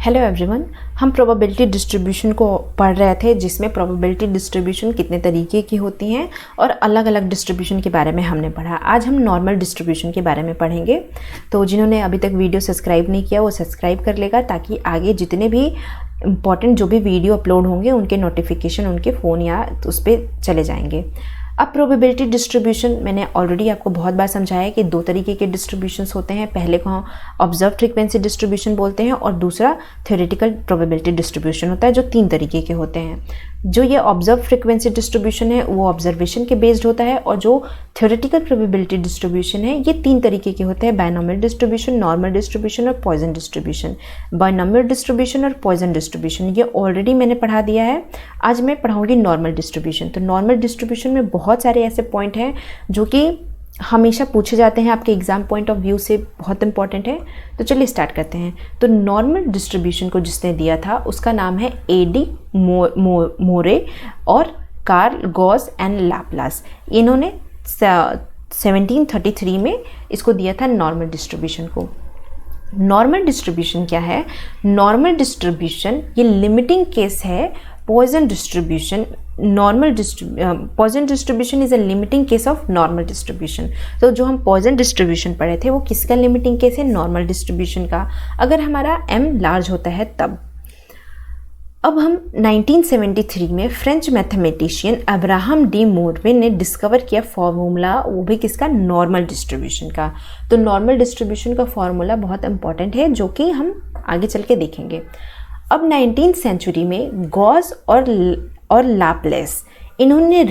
Hello everyone, हम probability distribution को पढ़ रहे थे जिसमें प्रोबेबिलिटी डिस्ट्रीब्यूशन कितने तरीके की होती हैं और अलग अलग डिस्ट्रीब्यूशन के बारे में हमने पढ़ा। आज हम नॉर्मल डिस्ट्रीब्यूशन के बारे में पढ़ेंगे। तो जिन्होंने अभी तक वीडियो सब्सक्राइब नहीं किया वो सब्सक्राइब कर लेगा ताकि आगे जितने भी इम्पॉर्टेंट जो भी वीडियो अपलोड होंगे उनके नोटिफिकेशन उनके फ़ोन या उस पर चले जाएंगे। अब प्रोबेबिलिटी डिस्ट्रीब्यूशन मैंने ऑलरेडी आपको बहुत बार समझाया है कि दो तरीके के डिस्ट्रीब्यूशंस होते हैं। पहले को हम ऑब्जर्व फ्रीक्वेंसी डिस्ट्रीब्यूशन बोलते हैं और दूसरा थ्योरेटिकल प्रोबेबिलिटी डिस्ट्रीब्यूशन होता है जो 3 तरीके के होते हैं। जो ये ऑब्जर्व फ्रीक्वेंसी डिस्ट्रीब्यूशन है वो ऑब्जर्वेशन के बेस्ड होता है और जो थ्योरेटिकल प्रोबेबिलिटी डिस्ट्रीब्यूशन है ये 3 तरीके के होते हैं: बायनॉमियल डिस्ट्रीब्यूशन, नॉर्मल डिस्ट्रीब्यूशन और पॉइजन डिस्ट्रीब्यूशन। बायनॉमियल डिस्ट्रीब्यूशन और पॉइजन डिस्ट्रीब्यूशन ये ऑलरेडी मैंने पढ़ा दिया है। आज मैं पढ़ाऊंगी नॉर्मल डिस्ट्रीब्यूशन। तो नॉर्मल डिस्ट्रीब्यूशन में बहुत सारे ऐसे पॉइंट हैं जो कि हमेशा पूछे जाते हैं, आपके एग्जाम पॉइंट ऑफ व्यू से बहुत इंपॉर्टेंट है। तो चलिए स्टार्ट करते हैं। तो नॉर्मल डिस्ट्रीब्यूशन को जिसने दिया था उसका नाम है एडी मोरे और कार्ल गॉस एंड लाप्लास। इन्होंने 1733 में इसको दिया था नॉर्मल डिस्ट्रीब्यूशन को। नॉर्मल डिस्ट्रीब्यूशन क्या है? नॉर्मल डिस्ट्रीब्यूशन ये लिमिटिंग केस है Poisson distribution. Poisson distribution is a limiting case of normal distribution. तो जो हम पॉइजन डिस्ट्रीब्यूशन पढ़े थे वो किसका लिमिटिंग केस है? नॉर्मल डिस्ट्रीब्यूशन का, अगर हमारा m लार्ज होता है तब। अब हम 1973 में French mathematician Abraham D Morve ने डिस्कवर किया फॉर्मूला, वो भी किसका? नॉर्मल डिस्ट्रीब्यूशन का। तो नॉर्मल डिस्ट्रीब्यूशन का फॉर्मूला बहुत इंपॉर्टेंट है जो कि हम आगे चल के देखेंगे। अब 19th सेंचुरी में गॉस और लाप्लेस इन्होंने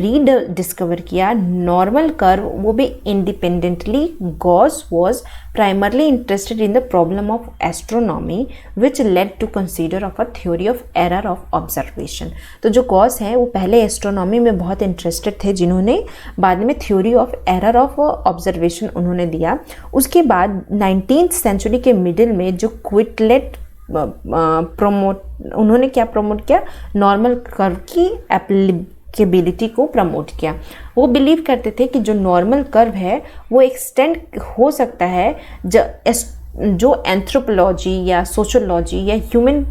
डिस्कवर किया नॉर्मल कर्व, वो भी independently. Gauss was primarily interested in the problem of astronomy which led to consider of a theory of error of observation. तो जो गॉस है वो पहले एस्ट्रोनॉमी में बहुत इंटरेस्टेड थे, जिन्होंने बाद में theory of error of observation उन्होंने दिया। उसके बाद 19th सेंचुरी के मिडिल में जो क्विटलेट उन्होंने क्या प्रमोट किया? नॉर्मल कर्व की एप्लीकेबिलिटी को प्रमोट किया। वो बिलीव करते थे कि जो नॉर्मल कर्व है वो एक्सटेंड हो सकता है जो एंथ्रोपोलॉजी या सोशोलॉजी या ह्यूमन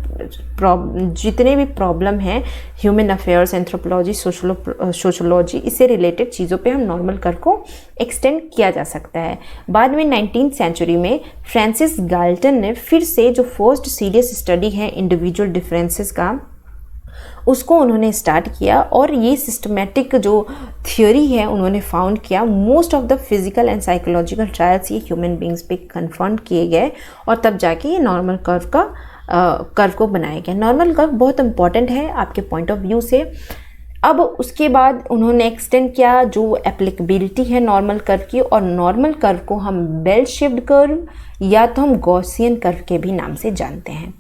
जितने भी प्रॉब्लम हैं, ह्यूमन अफेयर्स, एंथ्रोपोलॉजी, सोशोलॉजी, इससे रिलेटेड चीज़ों पे हम नॉर्मल कर्व को एक्सटेंड किया जा सकता है। बाद में 19th सेंचुरी में फ्रांसिस गाल्टन ने फिर से जो फर्स्ट सीरियस स्टडी है इंडिविजुअल डिफरेंसेस का उसको उन्होंने स्टार्ट किया और ये सिस्टमेटिक जो थियोरी है उन्होंने फाउंड किया। Most of the physical and psychological trials ये ह्यूमन बींग्स पे कन्फर्म किए गए और तब जाके ये नॉर्मल कर्व को बनाया गया। नॉर्मल कर्व बहुत इंपॉर्टेंट है आपके पॉइंट ऑफ व्यू से। अब उसके बाद उन्होंने एक्सटेंड किया जो एप्लीकेबिलिटी है नॉर्मल कर्व की, और नॉर्मल कर्व को हम बेल शेप्ड कर्व या तो हम गॉसियन कर्व के भी नाम से जानते हैं।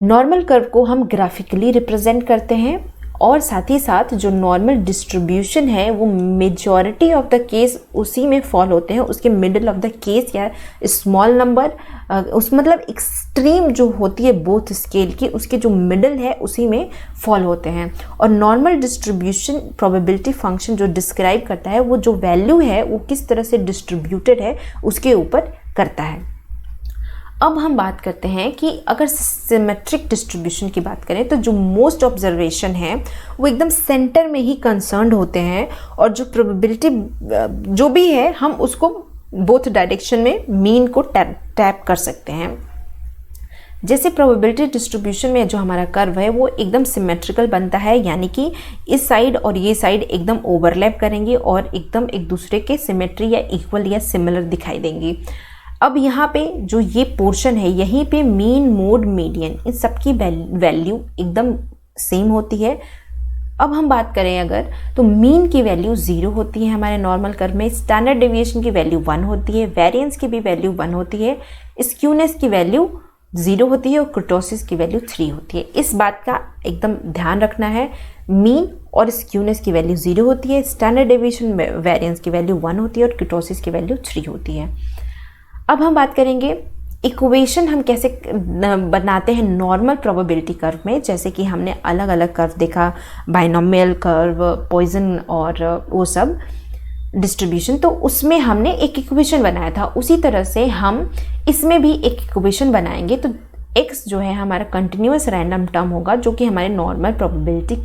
नॉर्मल कर्व को हम ग्राफिकली रिप्रेजेंट करते हैं और साथ ही साथ जो नॉर्मल डिस्ट्रीब्यूशन है वो मेजॉरिटी ऑफ द केस उसी में फॉल होते हैं, उसके मिडिल ऑफ द केस या स्मॉल नंबर उस मतलब एक्सट्रीम जो होती है बोथ स्केल की, उसके जो मिडिल है उसी में फॉल होते हैं। और नॉर्मल डिस्ट्रीब्यूशन प्रोबेबिलिटी फंक्शन जो डिस्क्राइब करता है वो जो वैल्यू है वो किस तरह से डिस्ट्रीब्यूटेड है उसके ऊपर करता है। अब हम बात करते हैं कि अगर सिमेट्रिक डिस्ट्रीब्यूशन की बात करें तो जो मोस्ट ऑब्जर्वेशन है वो एकदम सेंटर में ही कंसर्न्ड होते हैं और जो प्रोबेबिलिटी जो भी है हम उसको बोथ डायरेक्शन में मीन को टैप कर सकते हैं। जैसे प्रोबेबिलिटी डिस्ट्रीब्यूशन में जो हमारा कर्व है वो एकदम सिमेट्रिकल बनता है, यानी कि इस साइड और ये साइड एकदम ओवरलैप करेंगे और एकदम एक दूसरे के सिमेट्री या इक्वल या सिमिलर दिखाई देंगी। अब यहाँ पे जो ये पोर्शन है यहीं पे मीन, मोड, मीडियन इन सबकी वैल्यू एकदम सेम होती है। अब हम बात करें अगर तो मीन की वैल्यू 0 होती है हमारे नॉर्मल कर्व में, स्टैंडर्ड डेविएशन की वैल्यू 1 होती है, वेरिएंस की भी वैल्यू 1 होती है, स्क्यूनेस की वैल्यू 0 होती है और कुर्टोसिस की वैल्यू 3 होती है। इस बात का एकदम ध्यान रखना है, मीन और स्क्यूनेस की वैल्यू 0 होती है, स्टैंडर्ड डेविएशन वेरिएंस की वैल्यू 1 होती है और कुर्टोसिस की वैल्यू 3 होती है। अब हम बात करेंगे इक्वेशन हम कैसे बनाते हैं नॉर्मल प्रोबेबिलिटी कर्व में। जैसे कि हमने अलग अलग कर्व देखा, बाइनोमियल कर्व, पॉइजन और वो सब डिस्ट्रीब्यूशन, तो उसमें हमने एक इक्वेशन बनाया था। उसी तरह से हम इसमें भी एक इक्वेशन बनाएंगे। तो x जो है हमारा कंटिन्यूस रैंडम टर्म होगा, जो कि हमारे नॉर्मल प्रोबेबिलिटी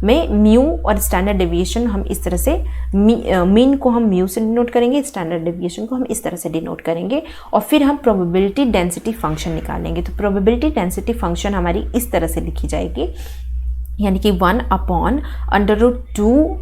में म्यू और स्टैंडर्ड डेविएशन हम इस तरह से, मीन को हम म्यू से डिनोट करेंगे, स्टैंडर्ड डेविएशन को हम इस तरह से डिनोट करेंगे, और फिर हम प्रोबेबिलिटी डेंसिटी फंक्शन निकालेंगे। तो प्रोबेबिलिटी डेंसिटी फंक्शन हमारी इस तरह से लिखी जाएगी, यानी कि 1/√2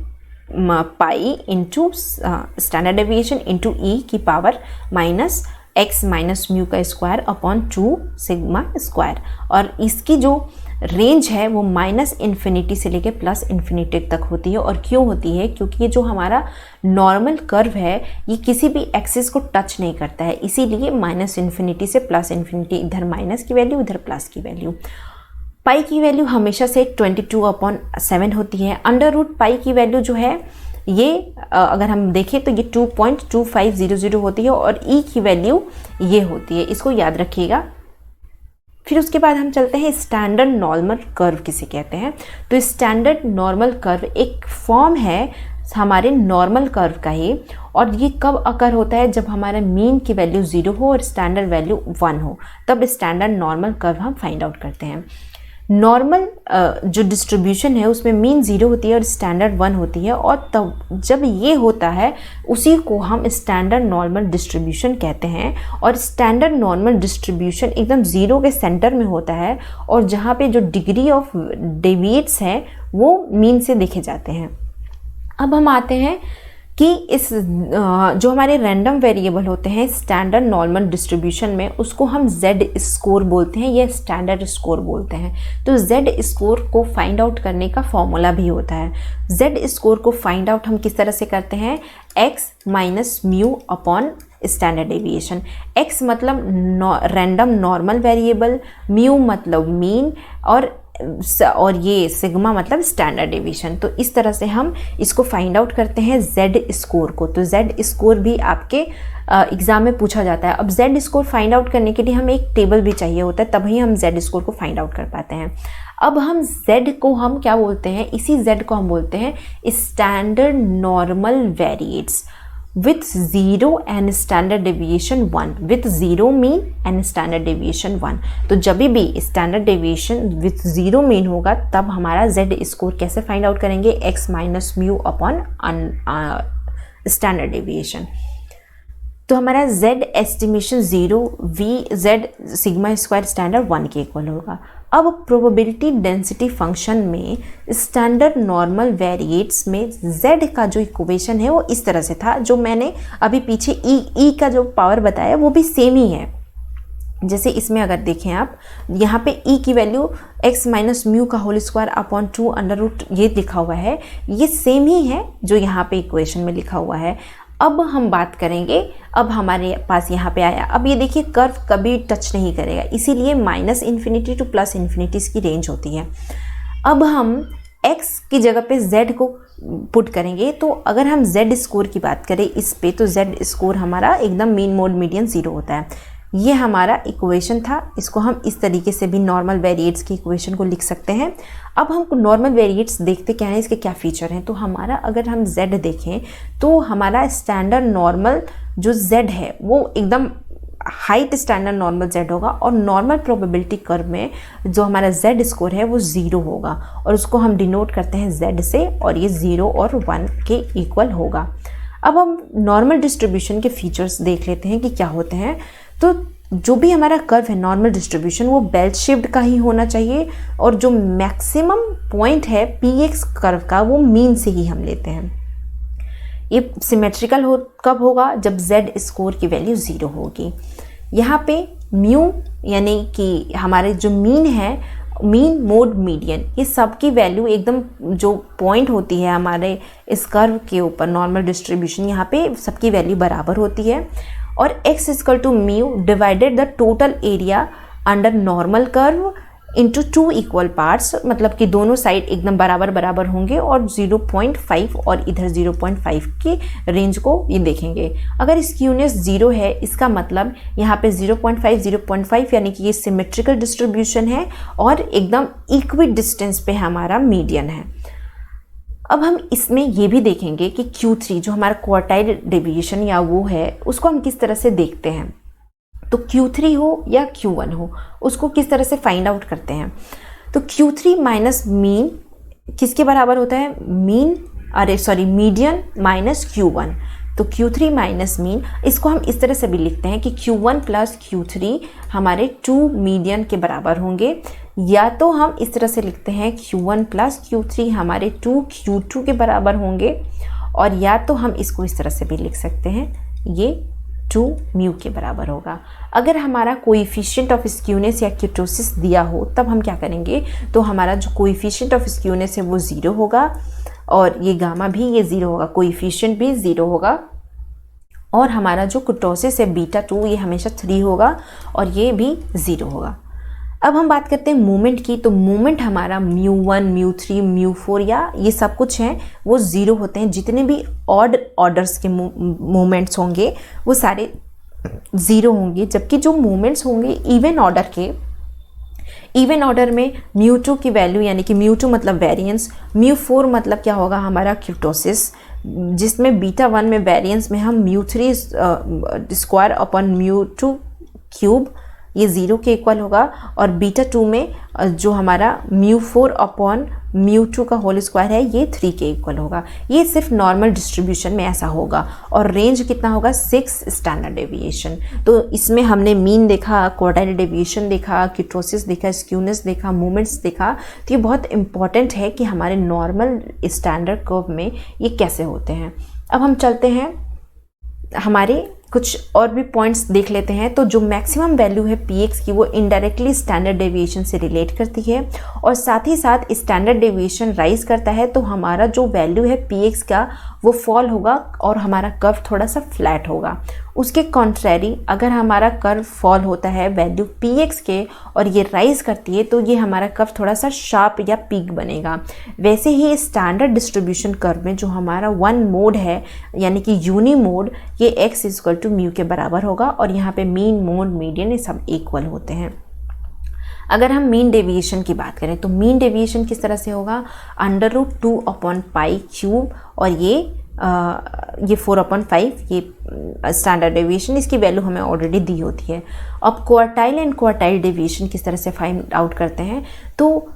pi into standard deviation into e की power minus x minus mu का स्क्वायर अपॉन 2 सिग्मा स्क्वायर। और इसकी जो रेंज है वो -इन्फिनिटी से लेके +इन्फिनिटी तक होती है। और क्यों होती है? क्योंकि ये जो हमारा नॉर्मल कर्व है ये किसी भी एक्सिस को टच नहीं करता है, इसीलिए -इन्फिनिटी से +इन्फिनिटी, इधर माइनस की वैल्यू इधर प्लस की वैल्यू। पाई की वैल्यू हमेशा से 22/7 होती है। अंडर रूट पाई की वैल्यू जो है ये अगर हम देखें तो ये 2.2500 होती है, और ई की वैल्यू ये होती है, इसको याद रखिएगा। फिर उसके बाद हम चलते हैं स्टैंडर्ड नॉर्मल कर्व किसे कहते हैं। तो स्टैंडर्ड नॉर्मल कर्व एक फॉर्म है हमारे नॉर्मल कर्व का ही, और ये कब अकर होता है? जब हमारा मीन की वैल्यू 0 हो और स्टैंडर्ड वैल्यू 1 हो, तब स्टैंडर्ड नॉर्मल कर्व हम फाइंड आउट करते हैं। नॉर्मल जो डिस्ट्रीब्यूशन है उसमें मीन 0 होती है और स्टैंडर्ड 1 होती है, और तब जब ये होता है उसी को हम स्टैंडर्ड नॉर्मल डिस्ट्रीब्यूशन कहते हैं। और स्टैंडर्ड नॉर्मल डिस्ट्रीब्यूशन एकदम 0 के सेंटर में होता है, और जहाँ पे जो डिग्री ऑफ डेविएट्स है वो मीन से देखे जाते हैं। अब हम आते हैं कि इस जो हमारे रैंडम वेरिएबल होते हैं स्टैंडर्ड नॉर्मल डिस्ट्रीब्यूशन में, उसको हम जेड स्कोर बोलते हैं या स्टैंडर्ड स्कोर बोलते हैं। तो जेड स्कोर को फाइंड आउट करने का फॉर्मूला भी होता है। जेड स्कोर को फाइंड आउट हम किस तरह से करते हैं? X minus mu upon standard deviation. X मतलब रैंडम नॉर्मल वेरिएबल, म्यू मतलब मीन, और ये सिग्मा मतलब स्टैंडर्ड डेविएशन। तो इस तरह से हम इसको फाइंड आउट करते हैं जेड स्कोर को। तो जेड स्कोर भी आपके एग्जाम में पूछा जाता है। अब जेड स्कोर फाइंड आउट करने के लिए हमें एक टेबल भी चाहिए होता है, तभी हम जेड स्कोर को फाइंड आउट कर पाते हैं। अब हम जेड को हम क्या बोलते हैं? इसी जेड को हम बोलते हैं standard normal वेरिएट्स with 0 and standard deviation 1, with 0 mean and standard deviation 1। तो जब भी standard deviation with 0 mean होगा तब हमारा z स्कोर कैसे फाइंड आउट करेंगे? x minus mu upon standard deviation. तो हमारा z estimation 0, v z sigma square standard 1 के इक्वल होगा। अब प्रोबेबिलिटी डेंसिटी फंक्शन में स्टैंडर्ड नॉर्मल वेरिएट्स में z का जो इक्वेशन है वो इस तरह से था, जो मैंने अभी पीछे ई का जो पावर बताया वो भी सेम ही है। जैसे इसमें अगर देखें आप, यहाँ पे ई की वैल्यू x माइनस म्यू का whole square upon 2 under root ये लिखा हुआ है, ये सेम ही है जो यहाँ पे इक्वेशन में लिखा हुआ है। अब हम बात करेंगे, अब हमारे पास यहाँ पे आया, अब ये देखिए कर्व कभी टच नहीं करेगा, इसीलिए -इन्फिनिटी टू +इन्फिनिटी इसकी रेंज होती है। अब हम x की जगह पे z को पुट करेंगे, तो अगर हम z स्कोर की बात करें इस पे, तो z स्कोर हमारा एकदम मीन मोड मीडियन 0 होता है। ये हमारा इक्वेशन था, इसको हम इस तरीके से भी नॉर्मल वेरिएट्स की इक्वेशन को लिख सकते हैं। अब हम नॉर्मल वेरिएट्स देखते क्या है, इसके क्या फीचर हैं। तो हमारा अगर हम z देखें तो हमारा स्टैंडर्ड नॉर्मल जो z है वो एकदम हाइट स्टैंडर्ड नॉर्मल z होगा, और नॉर्मल प्रोबेबिलिटी कर्व में जो हमारा z स्कोर है वो 0 होगा, और उसको हम डिनोट करते हैं z से, और ये 0 और 1 के इक्वल होगा। अब हम नॉर्मल डिस्ट्रीब्यूशन के फीचर्स देख लेते हैं कि क्या होते हैं। तो जो भी हमारा कर्व है नॉर्मल डिस्ट्रीब्यूशन वो बेल शेप्ड का ही होना चाहिए, और जो मैक्सिमम पॉइंट है px कर्व का वो मीन से ही हम लेते हैं। ये सिमेट्रिकल कब होगा? जब z स्कोर की वैल्यू 0 होगी। यहाँ पे म्यू यानी कि हमारे जो मीन है, मीन मोड मीडियन, ये सब की वैल्यू एकदम जो पॉइंट होती है हमारे इस कर्व के ऊपर नॉर्मल डिस्ट्रीब्यूशन, यहाँ पे सबकी वैल्यू बराबर होती है। और x equal to mu divided the total area under normal curve into 2 equal parts, मतलब कि दोनों साइड एकदम बराबर बराबर होंगे, और 0.5 और इधर 0.5 की रेंज को ये देखेंगे। अगर स्क्यूनेस 0 है, इसका मतलब यहाँ पे 0.5 यानी कि ये सिमेट्रिकल डिस्ट्रीब्यूशन है और एकदम इक्वी डिस्टेंस पे हमारा मीडियन है। अब हम इसमें ये भी देखेंगे कि Q3 जो हमारा क्वार्टाइल डेविएशन या वो है, उसको हम किस तरह से देखते हैं। तो Q3 हो या Q1 हो, उसको किस तरह से फाइंड आउट करते हैं। तो Q3 माइनस मीन किसके बराबर होता है, मीडियन माइनस Q1। तो Q3 माइनस मीन, इसको हम इस तरह से भी लिखते हैं कि Q1 प्लस Q3 हमारे 2 मीडियन के बराबर होंगे, या तो हम इस तरह से लिखते हैं Q1 प्लस Q3 हमारे 2 Q2 के बराबर होंगे, और या तो हम इसको इस तरह से भी लिख सकते हैं ये 2 म्यू के बराबर होगा। अगर हमारा कोएफिशिएंट ऑफ स्क्यूनेस या किटोसिस दिया हो तब हम क्या करेंगे, तो हमारा जो कोएफिशिएंट ऑफ स्क्यूनेस है वो 0 होगा, और ये गामा भी ये 0 होगा, कोएफिशिएंट भी 0 होगा, और हमारा जो कुटोसिस है बीटा 2 ये हमेशा 3 होगा, और ये भी 0 होगा। अब हम बात करते हैं मोमेंट की। तो मोमेंट हमारा μ1, μ3, μ4 या ये सब कुछ हैं वो 0 होते हैं। जितने भी ऑड ऑर्डर्स के मोमेंट्स होंगे वो सारे 0 होंगे, जबकि जो मोमेंट्स होंगे इवन ऑर्डर के, इवन ऑर्डर में μ2 की वैल्यू यानी कि μ2 मतलब वेरिएंस, μ4 मतलब क्या होगा हमारा क्यूटोसिस, जिसमें बीटा 1 में वेरिएंस में हम μ3 स्क्वायर अपॉन μ2 क्यूब ये 0 के इक्वल होगा, और बीटा 2 में जो हमारा μ4 अपॉन μ2 का होल स्क्वायर है ये 3 के इक्वल होगा। ये सिर्फ नॉर्मल डिस्ट्रीब्यूशन में ऐसा होगा, और रेंज कितना होगा 6 स्टैंडर्ड डेविएशन। तो इसमें हमने मीन देखा, क्वार्टाइल डेविएशन देखा, किटोसिस देखा, स्क्यूनेस देखा, मोमेंट्स देखा। तो ये बहुत इंपॉर्टेंट है कि हमारे नॉर्मल स्टैंडर्ड कर्व में ये कैसे होते हैं। अब हम चलते हैं हमारे कुछ और भी पॉइंट्स देख लेते हैं। तो जो मैक्सिमम वैल्यू है px की वो इनडायरेक्टली स्टैंडर्ड डेविएशन से रिलेट करती है, और साथ ही साथ स्टैंडर्ड डेविएशन राइज करता है तो हमारा जो वैल्यू है px का वो फॉल होगा और हमारा कर्व थोड़ा सा फ्लैट होगा। उसके कॉन्ट्रेरी अगर हमारा कर्व फॉल होता है वैल्यू px के और ये राइज करती है तो ये हमारा कर्व थोड़ा सा शार्प या पीक बनेगा। वैसे ही स्टैंडर्ड डिस्ट्रीब्यूशन कर्व में जो हमारा वन मोड है यानी कि यूनी मोड, ये x इक्वल टू म्यू के बराबर होगा, और यहाँ पे मीन, मोड, मीडियन ये सब इक्वल होते हैं। अगर हम मीन डेविएशन की बात करें तो मीन डेविएशन किस तरह से होगा, √2 अपॉन पाई क्यूब, और ये 4 अपॉन 5 ये स्टैंडर्ड डेविएशन, इसकी वैल्यू हमें ऑलरेडी दी होती है। अब क्वार्टाइल एंड क्वार्टाइल डेविएशन किस तरह से फाइंड आउट करते हैं, तो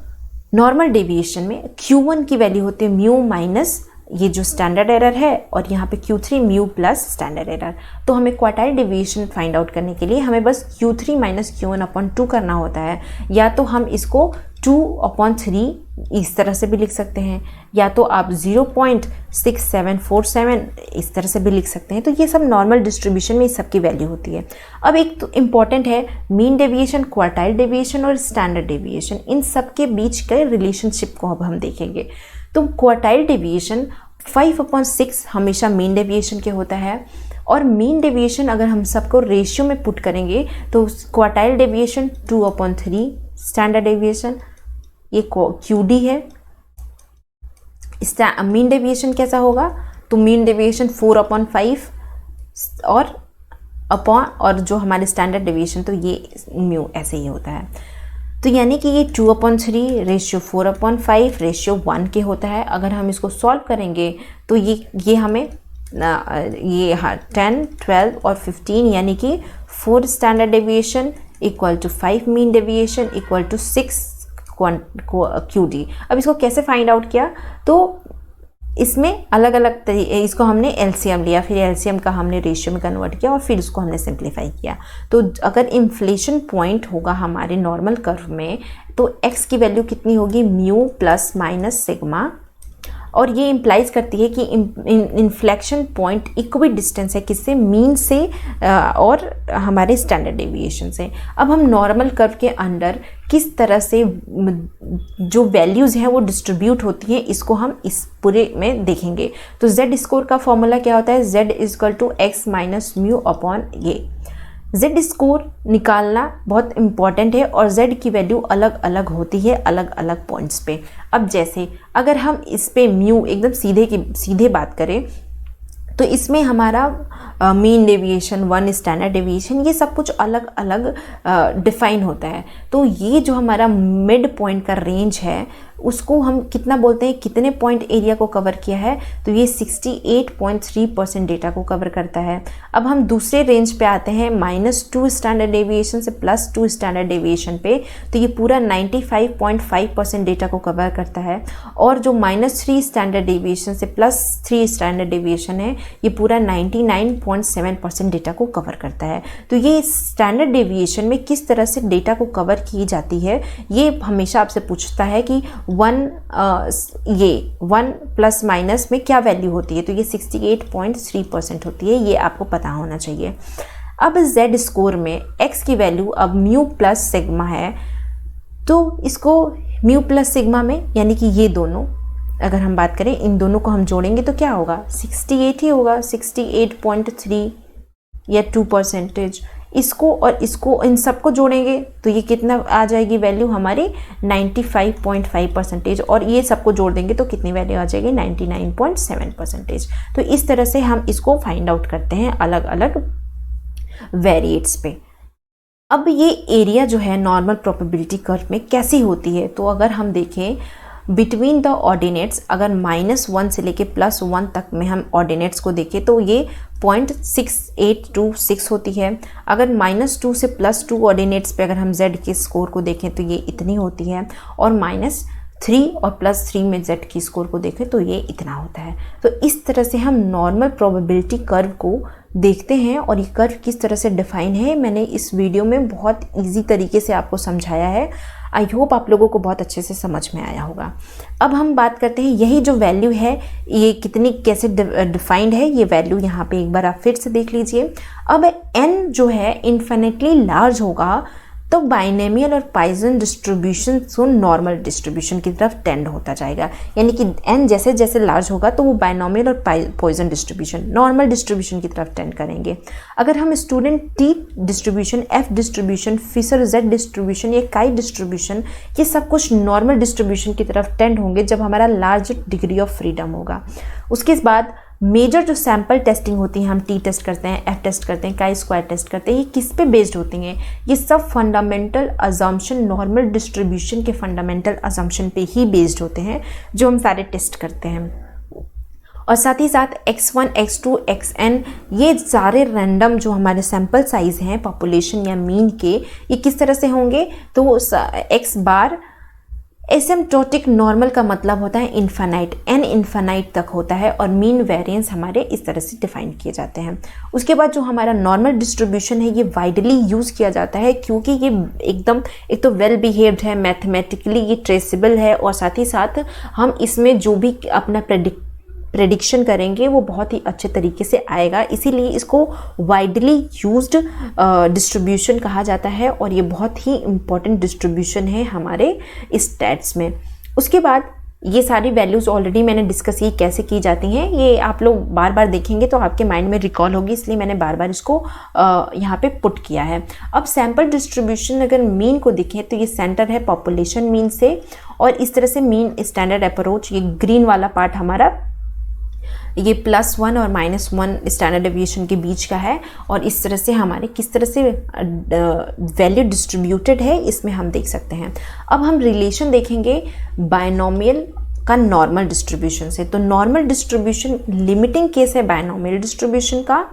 नॉर्मल डेविएशन में Q1 की वैल्यू होती है म्यू माइनस ये जो स्टैंडर्ड एरर है, और यहाँ पे Q3 mu plus standard error. तो हमें क्वार्टाइल डेविएशन फाइंड आउट करने के लिए हमें बस Q3 माइनस Q1 अपॉन 2 करना होता है, या तो हम इसको 2 अपॉन 3 इस तरह से भी लिख सकते हैं, या तो आप 0.6747 इस तरह से भी लिख सकते हैं। तो ये सब नॉर्मल डिस्ट्रीब्यूशन में इस सब की वैल्यू होती है। अब एक तो इम्पॉर्टेंट है मीन डेविएशन, क्वार्टाइल डेविएशन और स्टैंडर्ड डेविएशन, इन सब के बीच के रिलेशनशिप को अब हम देखेंगे। तो क्वार्टाइल डेविएशन 5/6 हमेशा मीन डेविएशन के होता है, और मीन डेविएशन अगर हम सबको रेशियो में पुट करेंगे तो क्वार्टाइल डेविएशन 2/3 स्टैंडर्ड डेविएशन ये QD है। मीन डेविएशन कैसा होगा, तो मीन डेविएशन 4/5 और जो हमारे स्टैंडर्ड डेविएशन तो ये म्यू ऐसे ही होता है। तो यानी कि ये 2/3 रेशियो 4/5 रेशियो 1 के होता है। अगर हम इसको सॉल्व करेंगे तो ये हमें ये 10, 12 और 15 यानी कि 4 standard deviation equal to 5 mean deviation equal to 6 QD। अब इसको कैसे फाइंड आउट किया, तो इसमें अलग अलग इसको हमने LCM लिया, फिर LCM का हमने रेशियो में कन्वर्ट किया और फिर उसको हमने सिंप्लीफाई किया। तो अगर इन्फ्लेशन पॉइंट होगा हमारे नॉर्मल कर्व में तो x की वैल्यू कितनी होगी, म्यू प्लस माइनस सिग्मा, और ये इम्प्लाइज करती है कि इन्फ्लेक्शन पॉइंट इक्वी डिस्टेंस है किससे, मीन से और हमारे स्टैंडर्ड डेविएशन से। अब हम नॉर्मल कर्व के अंदर किस तरह से जो वैल्यूज़ हैं वो डिस्ट्रीब्यूट होती हैं इसको हम इस पूरे में देखेंगे। तो Z स्कोर का फॉर्मूला क्या होता है, Z equal to x minus mu upon ये। Z स्कोर निकालना बहुत इम्पॉर्टेंट है और Z की वैल्यू अलग अलग होती है अलग अलग पॉइंट्स पे। अब जैसे अगर हम इस पे म्यू एकदम सीधे बात करें तो इसमें हमारा मीन डेविएशन, 1 स्टैंडर्ड डेविएशन, ये सब कुछ अलग अलग डिफाइन होता है। तो ये जो हमारा मिड पॉइंट का रेंज है उसको हम कितना बोलते हैं, कितने पॉइंट एरिया को कवर किया है, तो ये 68.3% डेटा को कवर करता है। अब हम दूसरे रेंज पे आते हैं -2 स्टैंडर्ड डेविएशन से +2 स्टैंडर्ड डेविएशन पे, तो ये पूरा 95.5% डेटा को कवर करता है। और जो -3 स्टैंडर्ड डेविएशन से +3 स्टैंडर्ड डेविएशन है, ये पूरा 99.7% डेटा को कवर करता है। तो ये स्टैंडर्ड डेविएशन में किस तरह से डेटा को कवर की जाती है, ये हमेशा आपसे पूछता है कि 1 प्लस माइनस में क्या वैल्यू होती है, तो ये 68.3% होती है, ये आपको पता होना चाहिए। अब Z स्कोर में x की वैल्यू अब म्यू प्लस सिग्मा है, तो इसको म्यू प्लस सिग्मा में, यानी कि ये दोनों अगर हम बात करें, इन दोनों को हम जोड़ेंगे तो क्या होगा, 68 ही होगा, 68.3 या 2%। इसको और इसको, इन सबको जोड़ेंगे तो ये कितना आ जाएगी वैल्यू हमारी 95.5%, और ये सबको जोड़ देंगे तो कितनी वैल्यू आ जाएगी 99.7%। तो इस तरह से हम इसको फाइंड आउट करते हैं अलग अलग वेरिएट्स पे। अब ये एरिया जो है नॉर्मल प्रोबेबिलिटी कर्व में कैसी होती है, तो अगर हम देखें बिटवीन द ऑर्डिनेट्स, अगर -1 से लेके +1 तक में हम ऑर्डिनेट्स को देखें तो ये 0.6826 होती है। अगर -2 से +2 ऑर्डिनेट्स पे अगर हम Z के स्कोर को देखें तो ये इतनी होती है, और -3 और +3 में Z की स्कोर को देखें तो ये इतना होता है। तो इस तरह से हम नॉर्मल प्रोबेबिलिटी कर्व को देखते हैं, और ये कर्व किस तरह से डिफाइन है मैंने इस वीडियो में बहुत इजी तरीके से आपको समझाया है। आई होप आप लोगों को बहुत अच्छे से समझ में आया होगा। अब हम बात करते हैं यही जो वैल्यू है ये कितनी कैसे डिफाइंड है, ये वैल्यू यहाँ पे एक बार आप फिर से देख लीजिए। अब n जो है इन्फिनिटली लार्ज होगा तो बाइनोमियल और पॉइसन डिस्ट्रीब्यूशन तो नॉर्मल डिस्ट्रीब्यूशन की तरफ टेंड होता जाएगा, यानी कि n जैसे जैसे लार्ज होगा तो वो बाइनोमियल और पॉइसन डिस्ट्रीब्यूशन नॉर्मल डिस्ट्रीब्यूशन की तरफ टेंड करेंगे। अगर हम student t distribution, f distribution, Fisher z distribution या काई डिस्ट्रीब्यूशन, ये सब कुछ नॉर्मल डिस्ट्रीब्यूशन की तरफ टेंड होंगे जब हमारा लार्ज डिग्री ऑफ फ्रीडम होगा। उसके बाद मेजर जो सैम्पल टेस्टिंग होती है, हम टी टेस्ट करते हैं, एफ टेस्ट करते हैं, काई स्क्वायर टेस्ट करते हैं, ये किस पे बेस्ड होती हैं, ये सब फंडामेंटल अजम्पशन, नॉर्मल डिस्ट्रीब्यूशन के फंडामेंटल अजम्पशन पे ही बेस्ड होते हैं जो हम सारे टेस्ट करते हैं। और साथ ही साथ x1, x2, xn ये सारे रैंडम जो हमारे सैम्पल साइज हैं पॉपुलेशन या मीन के, ये किस तरह से होंगे, तो x बार एसिम्प्टोटिक नॉर्मल का मतलब होता है इन्फानाइट, n इन्फानाइट तक होता है, और मीन वेरिएंस हमारे इस तरह से डिफाइन किए जाते हैं। उसके बाद जो हमारा नॉर्मल डिस्ट्रीब्यूशन है ये वाइडली यूज़ किया जाता है क्योंकि ये एकदम एक तो वेल बिहेव्ड है, मैथमेटिकली ये ट्रेसेबल है, और साथ ही साथ हम इसमें जो भी अपना प्रेडिक्शन करेंगे वो बहुत ही अच्छे तरीके से आएगा, इसीलिए इसको वाइडली यूज्ड डिस्ट्रीब्यूशन कहा जाता है, और ये बहुत ही इम्पॉर्टेंट डिस्ट्रीब्यूशन है हमारे स्टैट्स में। उसके बाद ये सारी वैल्यूज़ ऑलरेडी मैंने डिस्कस ही कैसे की जाती हैं, ये आप लोग बार बार देखेंगे तो आपके माइंड में रिकॉल होगी, इसलिए मैंने बार बार इसको यहाँ पे पुट किया है। अब सैम्पल डिस्ट्रीब्यूशन अगर मीन को देखें तो ये सेंटर है पॉपुलेशन मीन से, और इस तरह से मीन स्टैंडर्ड अप्रोच, ये ग्रीन वाला पार्ट हमारा ये +1 और -1 स्टैंडर्ड डेविएशन के बीच का है, और इस तरह से हमारे किस तरह से वैल्यू डिस्ट्रीब्यूटेड है इसमें हम देख सकते हैं। अब हम रिलेशन देखेंगे बाइनोमियल का नॉर्मल डिस्ट्रीब्यूशन से। तो नॉर्मल डिस्ट्रीब्यूशन लिमिटिंग केस है बाइनोमियल डिस्ट्रीब्यूशन का,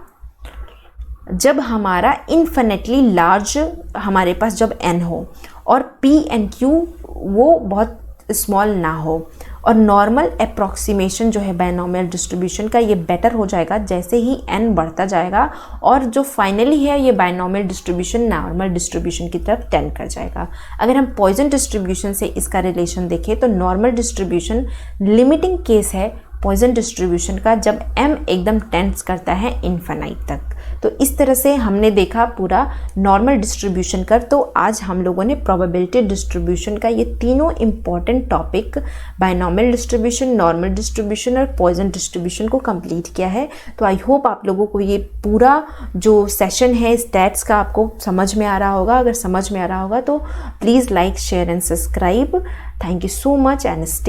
जब हमारा इन्फिनिटली लार्ज हमारे पास जब n हो और p एंड q वो बहुत स्मॉल ना हो, और नॉर्मल अप्रॉक्सीमेशन जो है बाइनोमियल डिस्ट्रीब्यूशन का ये बेटर हो जाएगा जैसे ही n बढ़ता जाएगा, और जो फाइनली है ये बाइनोमियल डिस्ट्रीब्यूशन नॉर्मल डिस्ट्रीब्यूशन की तरफ टेंड कर जाएगा। अगर हम पॉइसन डिस्ट्रीब्यूशन से इसका रिलेशन देखें तो नॉर्मल डिस्ट्रीब्यूशन लिमिटिंग केस है पॉइसन डिस्ट्रीब्यूशन का, जब m एकदम टेंड्स करता है इन्फिनाइट तक। तो इस तरह से हमने देखा पूरा नॉर्मल डिस्ट्रीब्यूशन कर। तो आज हम लोगों ने प्रोबेबिलिटी डिस्ट्रीब्यूशन का ये तीनों important topic binomial distribution, normal distribution और पॉइसन डिस्ट्रीब्यूशन को कंप्लीट किया है। तो आई होप आप लोगों को ये पूरा जो सेशन है स्टैट्स का आपको समझ में आ रहा होगा। अगर समझ में आ रहा होगा तो please like, share and subscribe. Thank you so much and stay